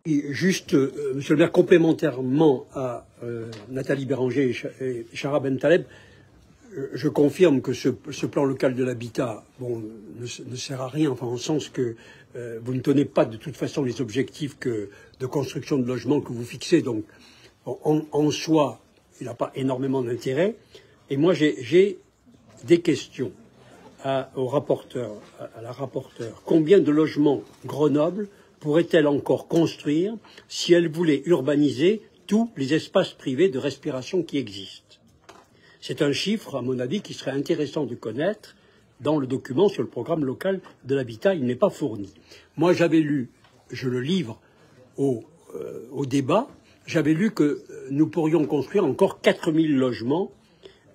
Et juste, Monsieur le maire, complémentairement à Nathalie Béranger et Chara Ben Taleb, je confirme que ce plan local de l'habitat ne sert à rien, enfin, en sens que vous ne tenez pas de toute façon les objectifs de construction de logements que vous fixez. Donc, en soi, il n'a pas énormément d'intérêt. Et moi, j'ai des questions au rapporteur, à la rapporteure. Combien de logements Grenoble pourrait-elle encore construire si elle voulait urbaniser tous les espaces privés de respiration qui existent? C'est un chiffre, à mon avis, qui serait intéressant de connaître dans le document sur le programme local de l'habitat. Il n'est pas fourni. Moi, j'avais lu, je le livre au débat, j'avais lu que nous pourrions construire encore 4000 logements.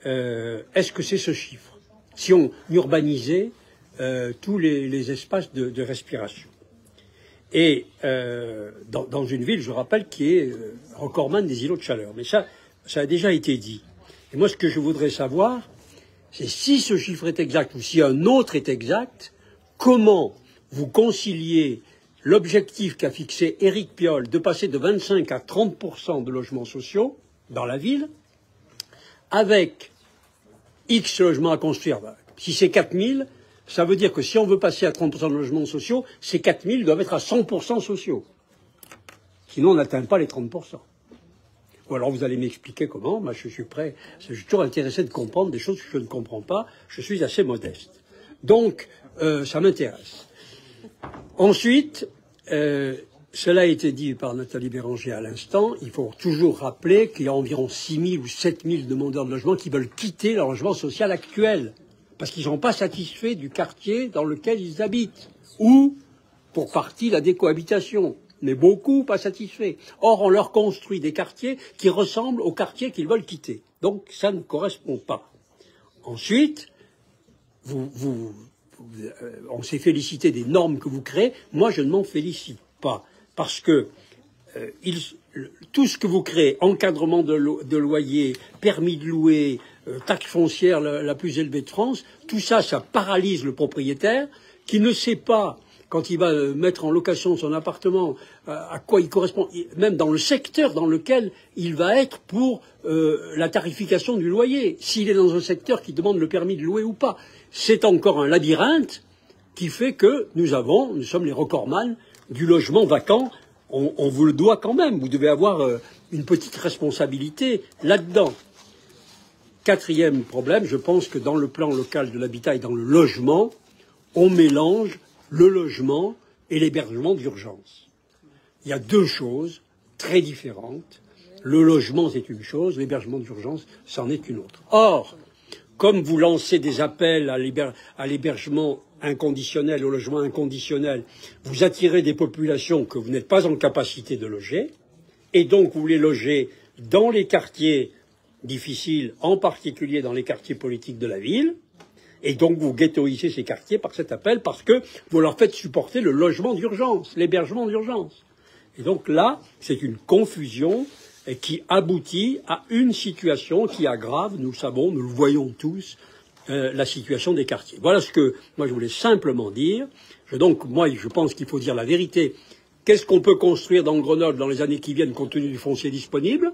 Est-ce que c'est ce chiffre? Si on urbanisait tous les espaces de respiration. Et dans une ville, je rappelle, qui est recordman des îlots de chaleur. Mais ça a déjà été dit. Et moi, ce que je voudrais savoir, c'est si ce chiffre est exact ou si un autre est exact, comment vous conciliez l'objectif qu'a fixé Éric Piolle de passer de 25 à 30% de logements sociaux dans la ville, avec X logements à construire. Si c'est 4000, ça veut dire que si on veut passer à 30% de logements sociaux, ces 4000 doivent être à 100% sociaux. Sinon, on n'atteint pas les 30%. Ou alors vous allez m'expliquer comment. Moi, je suis prêt. Je suis toujours intéressé de comprendre des choses que je ne comprends pas. Je suis assez modeste. Donc, ça m'intéresse. Ensuite, cela a été dit par Nathalie Béranger à l'instant, il faut toujours rappeler qu'il y a environ 6000 ou 7000 demandeurs de logement qui veulent quitter leur logement social actuel, parce qu'ils ne sont pas satisfaits du quartier dans lequel ils habitent, ou, pour partie, la décohabitation, mais beaucoup pas satisfaits. Or, on leur construit des quartiers qui ressemblent aux quartiers qu'ils veulent quitter. Donc, ça ne correspond pas. Ensuite, on s'est félicité des normes que vous créez. Moi, je ne m'en félicite pas. Parce que tout ce que vous créez, encadrement de loyer, permis de louer, taxe foncière la plus élevée de France, tout ça, ça paralyse le propriétaire qui ne sait pas, quand il va mettre en location son appartement, à quoi il correspond, même dans le secteur dans lequel il va être pour la tarification du loyer, s'il est dans un secteur qui demande le permis de louer ou pas. C'est encore un labyrinthe qui fait que nous sommes les recordman du logement vacant. On vous le doit quand même. Vous devez avoir une petite responsabilité là-dedans. Quatrième problème, je pense que dans le plan local de l'habitat et dans le logement, on mélange le logement et l'hébergement d'urgence. Il y a deux choses très différentes. Le logement, c'est une chose, l'hébergement d'urgence, c'en est une autre. Or, comme vous lancez des appels à l'hébergement inconditionnel, au logement inconditionnel, vous attirez des populations que vous n'êtes pas en capacité de loger, et donc vous les logez dans les quartiers difficiles, en particulier dans les quartiers politiques de la ville, et donc vous ghettoisez ces quartiers par cet appel parce que vous leur faites supporter le logement d'urgence, l'hébergement d'urgence. Et donc là, c'est une confusion qui aboutit à une situation qui aggrave, nous le savons, nous le voyons tous, la situation des quartiers. Voilà ce que moi je voulais simplement dire. Donc moi je pense qu'il faut dire la vérité. Qu'est-ce qu'on peut construire dans Grenoble dans les années qui viennent compte tenu du foncier disponible?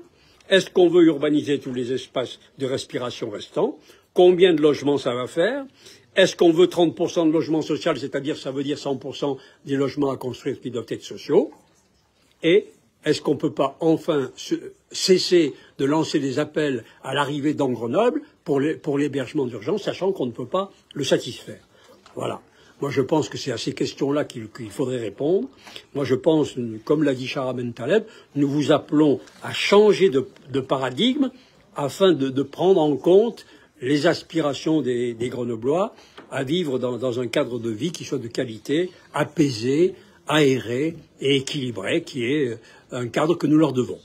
Est-ce qu'on veut urbaniser tous les espaces de respiration restants? Combien de logements ça va faire? Est-ce qu'on veut 30% de logements sociaux, c'est-à-dire ça veut dire 100% des logements à construire qui doivent être sociaux? Et est-ce qu'on ne peut pas enfin cesser de lancer des appels à l'arrivée dans Grenoble pour l'hébergement d'urgence, sachant qu'on ne peut pas le satisfaire? Voilà. Moi, je pense que c'est à ces questions-là qu'il faudrait répondre. Moi, je pense, comme l'a dit Chara Ben Taleb, nous vous appelons à changer de paradigme afin de prendre en compte les aspirations des Grenoblois à vivre dans un cadre de vie qui soit de qualité, apaisé, aéré et équilibré, qui est un cadre que nous leur devons.